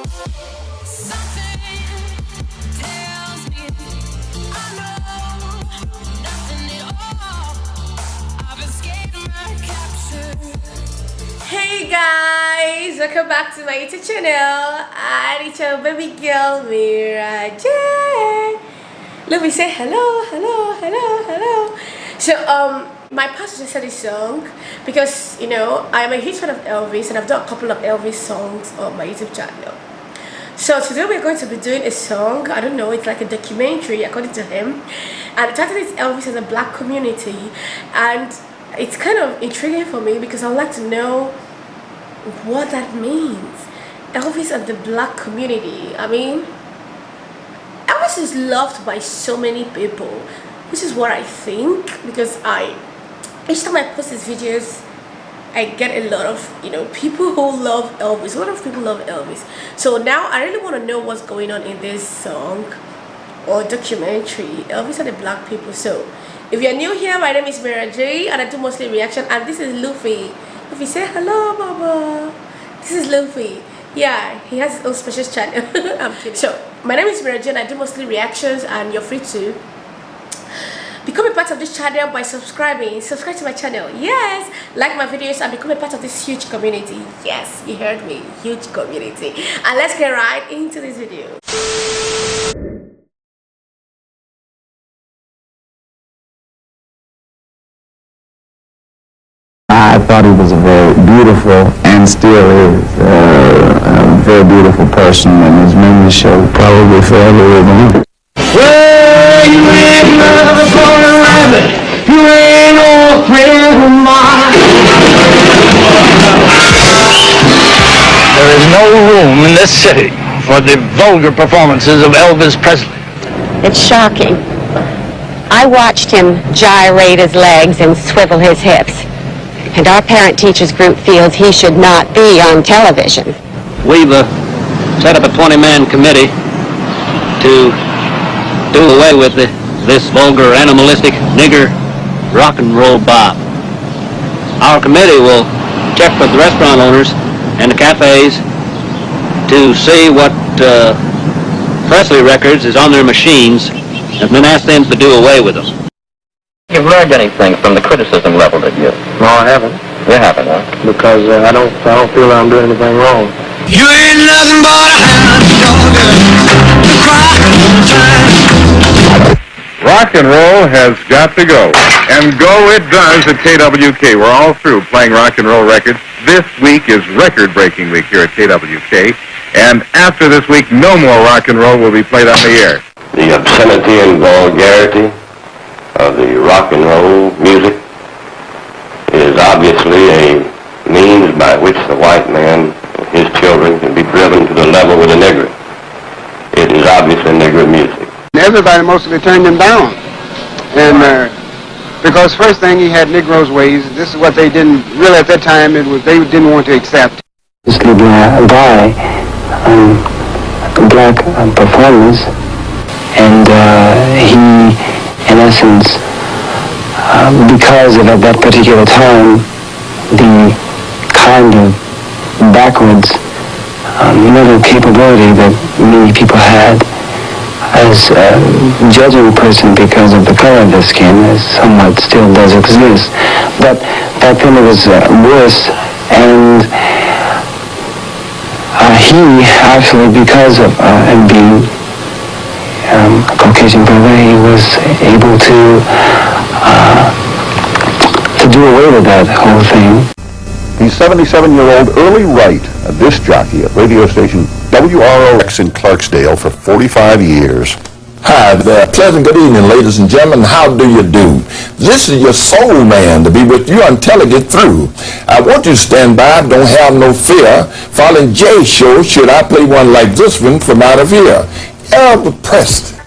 Hey guys, welcome back to my YouTube channel, and it's your baby girl Mira-J. Let me say hello. So my pastor said this song because I'm a huge fan of Elvis, and I've done a couple of Elvis songs on my YouTube channel. So today we're going to be doing a song. I don't know, it's like a documentary according to him, and the title is Elvis and the Black Community, and it's kind of intriguing for me because I'd like to know what that means. Elvis and the black community. I mean, Elvis is loved by so many people, which is what I think, because each time I post these videos I get a lot of people who love Elvis. A lot of people love Elvis. So now I really want to know what's going on in this song or documentary, Elvis and the Black people. So if you're new here, my name is Mira-J, and I do mostly reaction, and this is Luffy. Luffy, say hello, Baba. This is Luffy. Yeah, he has his own special channel. I'm kidding. So my name is Mira-J, and I do mostly reactions, and you're free to become a part of this channel by subscribing. Subscribe to my channel. Yes, like my videos and become a part of this huge community. Yes, you heard me, huge community. And let's get right into this video. I thought he was a very beautiful, and still is, a very beautiful person, and his memory shall probably forever live on. Well, you ain't nothing for a rabbit, you ain't no friend of mine. There is no room in this city for the vulgar performances of Elvis Presley. It's shocking. I watched him gyrate his legs and swivel his hips. And our parent-teachers group feels he should not be on television. We've set up a 20-man committee to do away with this vulgar, animalistic, nigger rock and roll bop. Our committee will check with the restaurant owners and the cafes to see what Presley records is on their machines, and then ask them to do away with them. You've learned anything from the criticism leveled at you? No, I haven't. You haven't, huh? Because I don't feel I'm doing anything wrong. You ain't nothing but a hound dog to cry time. Rock and roll has got to go. And go it does at KWK. We're all through playing rock and roll records. This week is record-breaking week here at KWK. And after this week, no more rock and roll will be played on the air. The obscenity and vulgarity of the rock and roll music is obviously a means by which the white man and his children can be driven to the level with the nigger. It is obviously nigger music. Everybody mostly turned him down, and because first thing, he had Negroes' ways. This is what they didn't really at that time. They didn't want to accept. This could be a guy, black performance, and he, in essence, because of at that particular time, the kind of backwards mental capability that many people had as judging a person because of the color of their skin is somewhat still does exist. But back then it was worse, and he actually, because of him being a Caucasian brother, he was able to do away with that whole thing. He's 77-year-old Early Wright, a disc jockey at radio station WROX in Clarksdale for 45 years. Hi there. Pleasant good evening, ladies and gentlemen. How do you do? This is your soul man to be with you until I get through. I want you to stand by. Don't have no fear. Following Jay's show, should I play one like this one from out of here? Elvis Presley.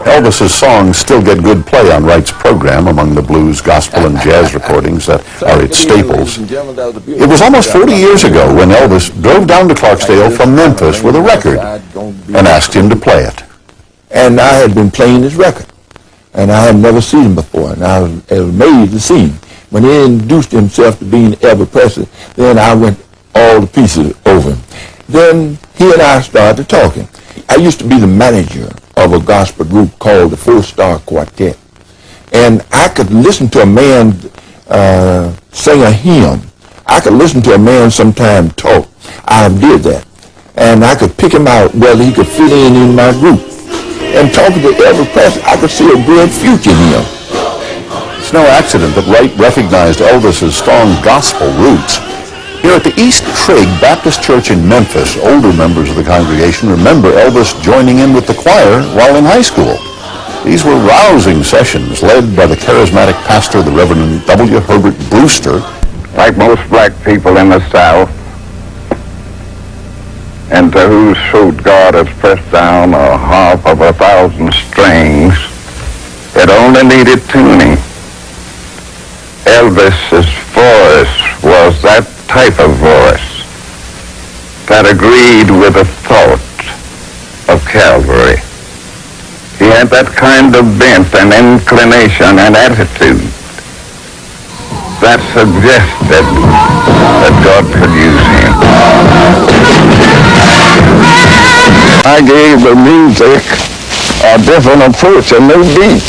Elvis's songs still get good play on Wright's program among the blues, gospel, and jazz recordings that are its staples. It was almost 40 years ago when Elvis drove down to Clarksdale from Memphis with a record and asked him to play it. And I had been playing his record, and I had never seen him before, and I was amazed to see him. When he introduced himself to being Elvis Presley, then I went, all the pieces over him. Then he and I started talking. I used to be the manager of a gospel group called the 4-Star Quartet. And I could listen to a man sing a hymn. I could listen to a man sometime talk. I did that. And I could pick him out whether he could fit in my group. And talking to Elvis Presley, I could see a great future in him. It's no accident that Wright recognized Elvis's strong gospel roots. Here at the East Trigg Baptist Church in Memphis, older members of the congregation remember Elvis joining in with the choir while in high school. These were rousing sessions led by the charismatic pastor, the Reverend W. Herbert Brewster. Like most black people in the South, into whose throat God has pressed down a harp of 1,000 strings, it only needed tuning. Elvis's voice was that type of voice that agreed with the thought of Calvary. He had that kind of bent and inclination and attitude that suggested that God could use him. I gave the music a different approach, a new beat.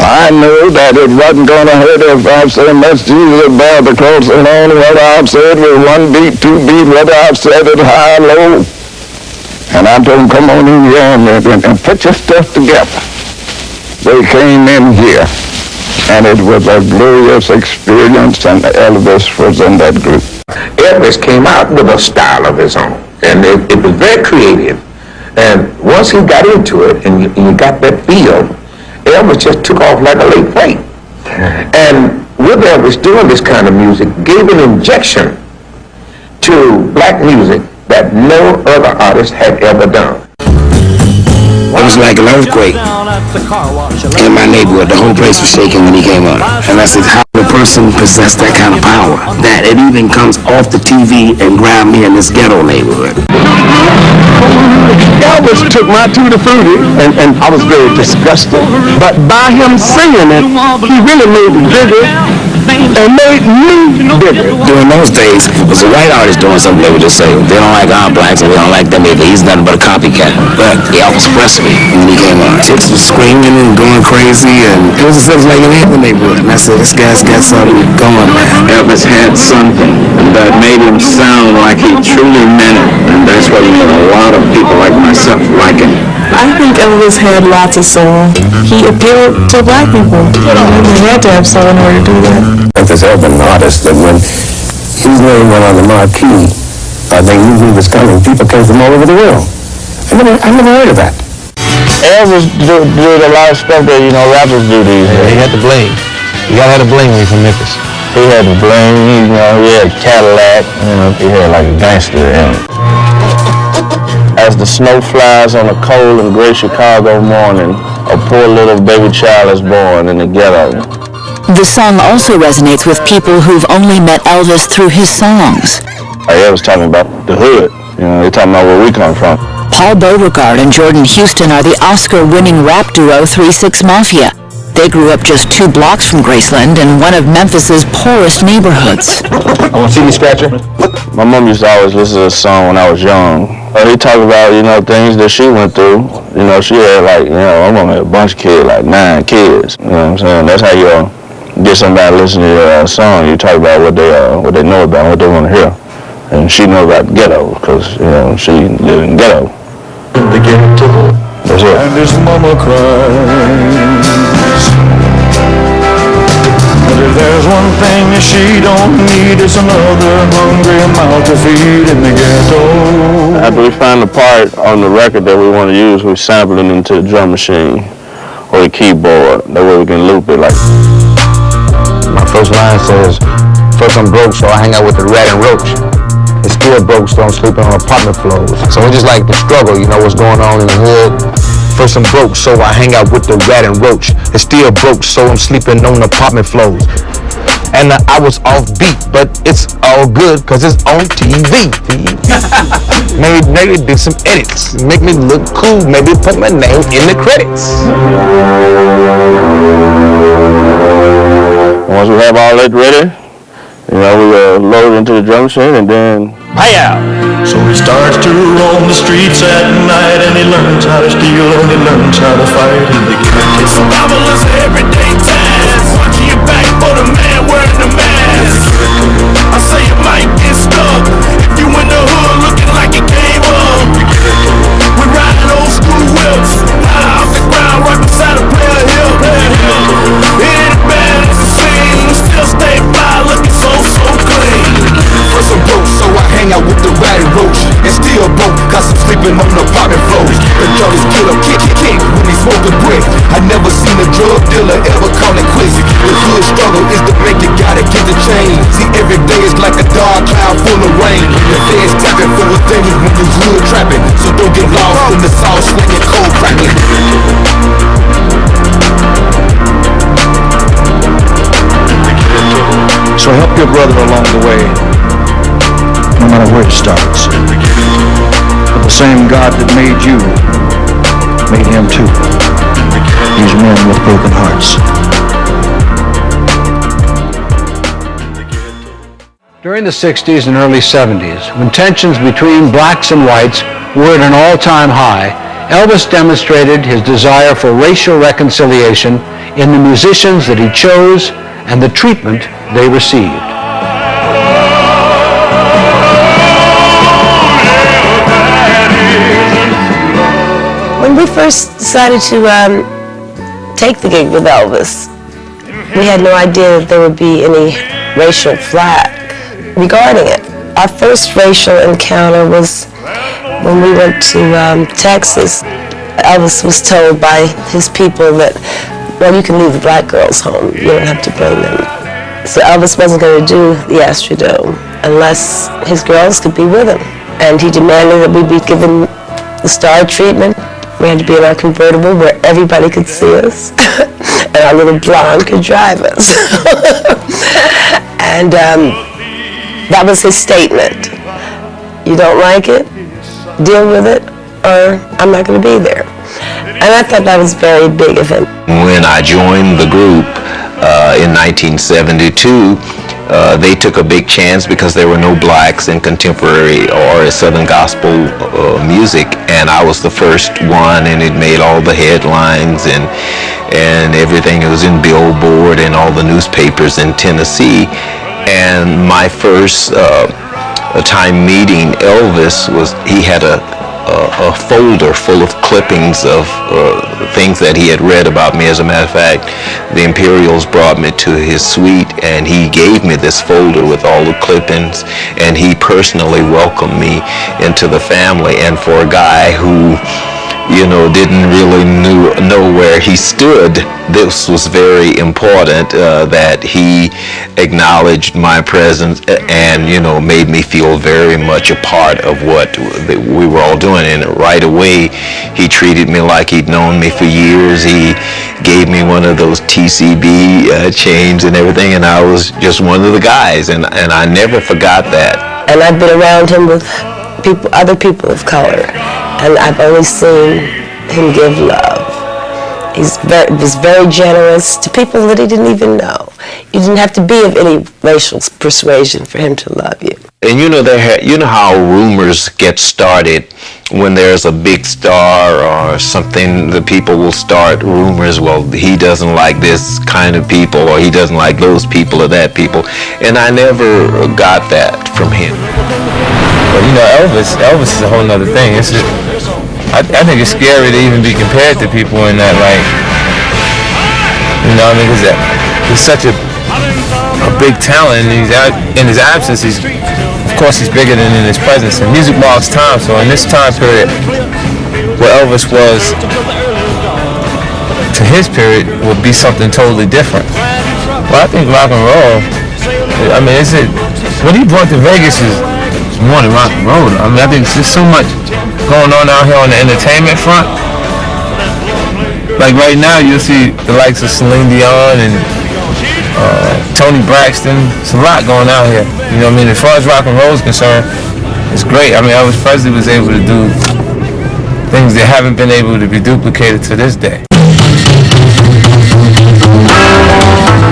I knew that it wasn't going to hurt if I said, "Let's Jesus above the cross," and only whether I've said with 1 beat, 2 beat, whether I've said it high or low. And I told them, "Come on in here and put your stuff together." They came in here, and it was a glorious experience, and Elvis was in that group. Elvis came out with a style of his own, and it was very creative. And once he got into it, and you got that feel, Elvis just took off like a late freight. And with Elvis doing this kind of music, gave an injection to black music that no other artist had ever done. It was like an earthquake in my neighborhood. The whole place was shaking when he came on. And I said, how would a person possess that kind of power? That it even comes off the TV and grab me in this ghetto neighborhood. Elvis took my tutti frutti, and I was very disgusted. But by him singing it, he really made it bigger and made me bigger. During those days, if it was a white artist doing something, they would just say, they don't like our blacks and we don't like them either. He's nothing but a copycat. But Elvis Presley, when he came on, chicks were screaming and going crazy, and it was like in the neighborhood. And I said, this guy's got something going, man. Elvis had something that made him sound like he truly meant it. And that's what made a lot of people like myself like him. I think Elvis had lots of soul. He appealed to black people. He had to have soul in order to do that. Elvis had been an artist that when his name went on the marquee, they knew he was coming. People came from all over the world. I never heard of that. Elvis did a lot of stuff that, rappers do these days. He had the bling. You gotta have the bling when you're from Memphis. He had the bling, he had a Cadillac, he had like a gangster in him. As the snow flies on a cold and gray Chicago morning, a poor little baby child is born in the ghetto. The song also resonates with people who've only met Elvis through his songs. Elvis talking about the hood. They're talking about where we come from. Paul Beauregard and Jordan Houston are the Oscar-winning rap duo 3-6 Mafia. They grew up just 2 blocks from Graceland in one of Memphis's poorest neighborhoods. I want to see me scratcher. My mom used to always listen to a song when I was young. He talked about, things that she went through. She had my mom had a bunch of kids, like 9 kids. You know what I'm saying? That's how you get somebody to listen to your song. You talk about what they know about, what they want to hear. And she knows about the ghetto, because, she lived in the ghetto. The ghetto. That's it. And his mama cries. But if there's one thing that she don't need, it's another hungry mouth to feed in the ghetto. After we find the part on the record that we want to use, we sample it into the drum machine or the keyboard. That way we can loop it like. My first line says, first I'm broke, so I hang out with the rat and roach. It's still broke, so I'm sleeping on apartment floors. So it's just like the struggle, what's going on in the hood. First I'm broke, so I hang out with the rat and roach. It's still broke, so I'm sleeping on apartment floors. And I was off beat, but it's all good, cause it's on TV. maybe do some edits, make me look cool, maybe put my name in the credits. Once we have all that ready, You know, we loaded into the drum machine and then Hi-ya! So he starts to roam the streets at night, and he learns how to steal and he learns how to fight in the ghetto. Survival is an everyday task. Watching your back for the man wearing the mask. I say you might get stuck if you in the hood looking like you gave up. We riding old school whips, high off the ground, right beside a pair of hips. It ain't bad as it seems, still stay fly, looking so clean. First I'm broke, so I hang out with the ratty roach, and still broke, cause I'm sleeping on the apartment floors. The Johnny's get up, kick, when he smoke a brick. I never seen a drug dealer ever call it quits. The hood struggle is to make it, gotta get the change. See, every day is like a dark cloud full of rain. The feds tapping for the things when you hood trapping, so don't get lost in the sauce slinging, cold crackling. So help your brother along the way, no matter where it starts. But the same God that made you, made him too. These men with broken hearts. During the 60s and early 70s, when tensions between blacks and whites were at an all-time high, Elvis demonstrated his desire for racial reconciliation in the musicians that he chose and the treatment they received. When we first decided to take the gig with Elvis, we had no idea that there would be any racial flag regarding it. Our first racial encounter was when we went to Texas. Elvis was told by his people that, well, you can leave the black girls home, you don't have to bring them. So Elvis wasn't going to do the Astrodome unless his girls could be with him. And he demanded that we be given the star treatment. We had to be in our convertible where everybody could see us, and our little blonde could drive us. And that was his statement. You don't like it? Deal with it, or I'm not going to be there. And I thought that was very big of him. When I joined the group in 1972, they took a big chance because there were no blacks in contemporary or Southern gospel music, and I was the first one, and it made all the headlines and everything. It was in Billboard and all the newspapers in Tennessee. And my first time meeting Elvis was, he had a folder full of clippings of things that he had read about me. As a matter of fact, the Imperials brought me to his suite, and he gave me this folder with all the clippings, and he personally welcomed me into the family. And for a guy who, you know, didn't really know where he stood, this was very important that he acknowledged my presence and, you know, made me feel very much a part of what we were all doing. And right away, he treated me like he'd known me for years. He gave me one of those TCB chains and everything, and I was just one of the guys, and I never forgot that. And I've been around him with other people of color, and I've only seen him give love. He was very generous to people that he didn't even know. You didn't have to be of any racial persuasion for him to love you. And you know how rumors get started when there's a big star or something. The people will start rumors. Well, he doesn't like this kind of people, or he doesn't like those people or that people. And I never got that from him. Well, you know, Elvis is a whole nother thing. It's just, I think it's scary to even be compared to people in that, like, you know, I mean, because he's such a big talent, and in his absence, of course, he's bigger than in his presence. And music marks time, so in this time period, where Elvis was to his period, would be something totally different. Well, I think rock and roll, I mean, what he brought to Vegas is more than rock and roll. I mean, I think there's so much going on out here on the entertainment front. Like right now, you'll see the likes of Celine Dion and Tony Braxton. It's a lot going out here. You know what I mean? As far as rock and roll is concerned, it's great. I mean, Elvis Presley was able to do things that haven't been able to be duplicated to this day.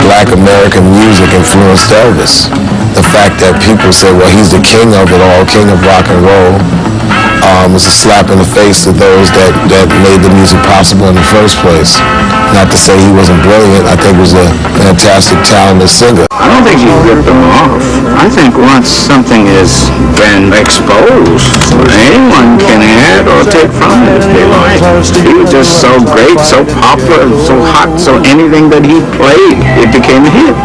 Black American music influenced Elvis. the fact that people say, well, he's the king of it all, king of rock and roll, is a slap in the face to those that made the music possible in the first place. Not to say he wasn't brilliant. I think he was a fantastic, talented singer. I don't think you rip them off. I think once something has been exposed, anyone can add or take from it if they like. He was just so great, so popular, so hot, so anything that he played, it became a hit.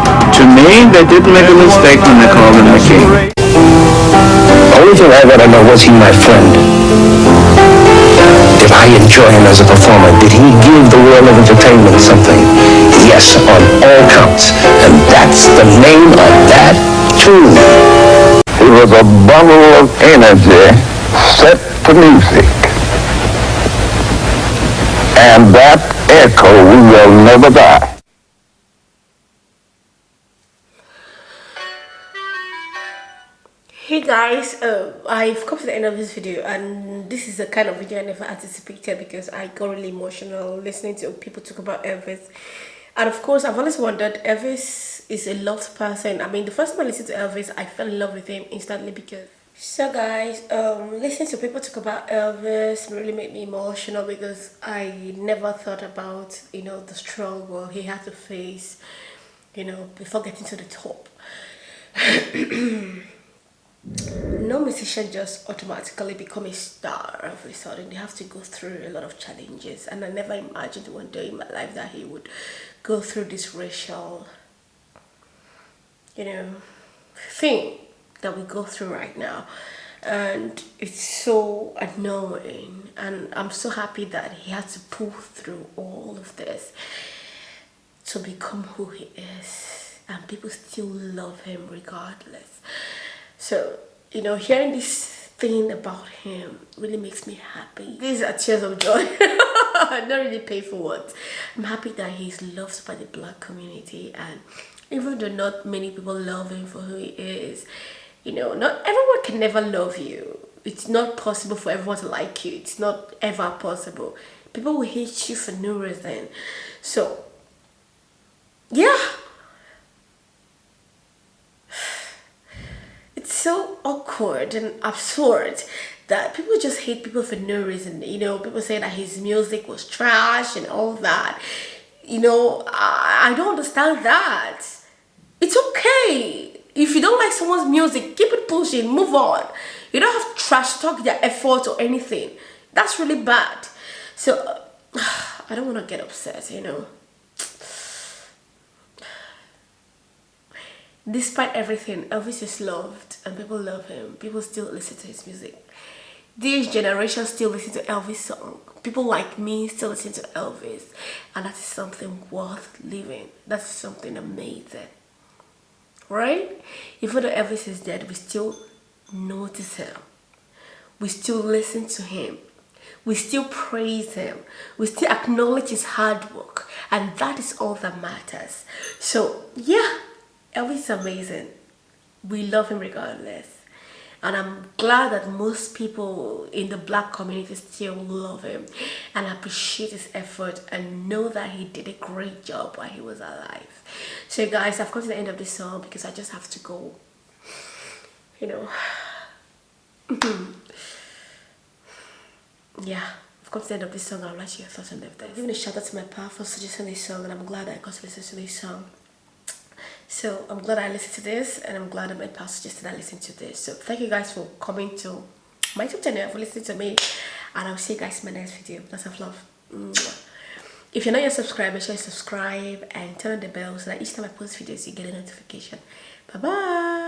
To me, they didn't make a mistake when they called him the king. The only thing I gotta know, was he my friend? Did I enjoy him as a performer? Did he give the world of entertainment something? Yes, on all counts. And that's the name of that tune. He was a bundle of energy set to music. And that echo will never die. Hey guys, I've come to the end of this video, and this is the kind of video I never anticipated because I got really emotional listening to people talk about Elvis. And of course, I've always wondered, Elvis is a loved person. I mean, the first time I listened to Elvis, I fell in love with him instantly because... So guys, listening to people talk about Elvis really made me emotional because I never thought about, you know, the struggle he had to face, you know, before getting to the top. No musician just automatically become a star all of a sudden. They have to go through a lot of challenges, and I never imagined one day in my life that he would go through this racial, you know, thing that we go through right now. And it's so annoying, and I'm so happy that he had to pull through all of this to become who he is, and people still love him regardless. So, you know, hearing this thing about him really makes me happy. These are tears of joy. Not really paid for words. I'm happy that he's loved by the black community, and even though not many people love him for who he is, you know, not everyone can never love you. It's not possible for everyone to like you. It's not ever possible. People will hate you for no reason. So, yeah. It's so awkward and absurd that people just hate people for no reason. You know, people say that his music was trash and all that. You know, I don't understand that. It's okay. If you don't like someone's music, keep it pushing, move on. You don't have to trash talk their effort or anything. That's really bad. So, I don't want to get upset, you know. Despite everything, Elvis is loved and people love him. People still listen to his music. This generation still listen to Elvis song. People like me still listen to Elvis, and that is something worth living. That's something amazing, right? Even though Elvis is dead, we still notice him. We still listen to him. We still praise him. We still acknowledge his hard work, and that is all that matters. So yeah, Elvis is amazing. We love him regardless. And I'm glad that most people in the black community still love him and appreciate his effort and know that he did a great job while he was alive. So guys, I've come to the end of this song because I just have to go. You know. Yeah, I've come to the end of this song. I'll let you your thoughts on this. Giving a shout out to my pal for suggesting this song, and I'm glad I got to listen to this song. So I'm glad I listened to this, and I'm glad that my pal suggested I listen to this. So thank you guys for coming to my YouTube channel, for listening to me, and I'll see you guys in my next video. Lots of love. If you're not yet subscribed, make sure you subscribe and turn on the bell so that each time I post videos you get a notification. Bye bye.